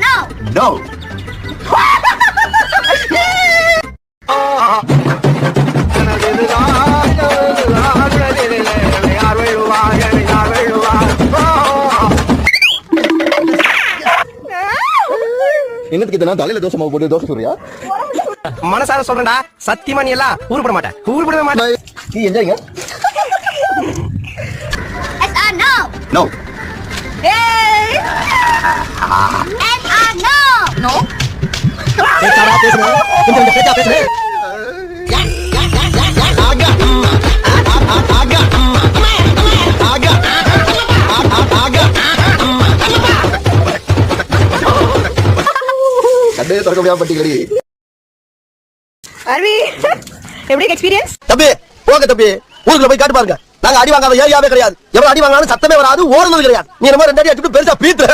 no. No. என்னத்துக்கு இதெல்லாம் தலையில தோசை மாவு போட்டு தோசை சொல்றியா? மனசார சொல்றேன்டா, சத்தியமா நீ எல்லாம் ஊருப்பட மாட்டேன், ஊருப்படவே மாட்டேன். நீ என்ஜாய்ங்க. Yes or no? No. Hey. Yes or no? No. பேசாடா பேசுற. கொஞ்சம் பேச்சா பேசுற. ஆகா ஆகா ஆகா ஆகா கண்ணே திறக்க முடியாம பட்டிங்களடி. Arvi, எப்படி எக்ஸ்பீரியன்ஸ்? தம்பி போங்க தம்பி, ஊருக்குள்ள போய் காட்டு பாருங்க. நாங்க அடி வாங்காத ஏரியாவே கிடையாது. எவ்வளவு அடி வாங்கினாலும் சத்தமே வராது, ஓடுனது கிடையாது. நீ என்ன மாதிரி 2 அடி அடிச்சுட்டு பெருசா பீத்து.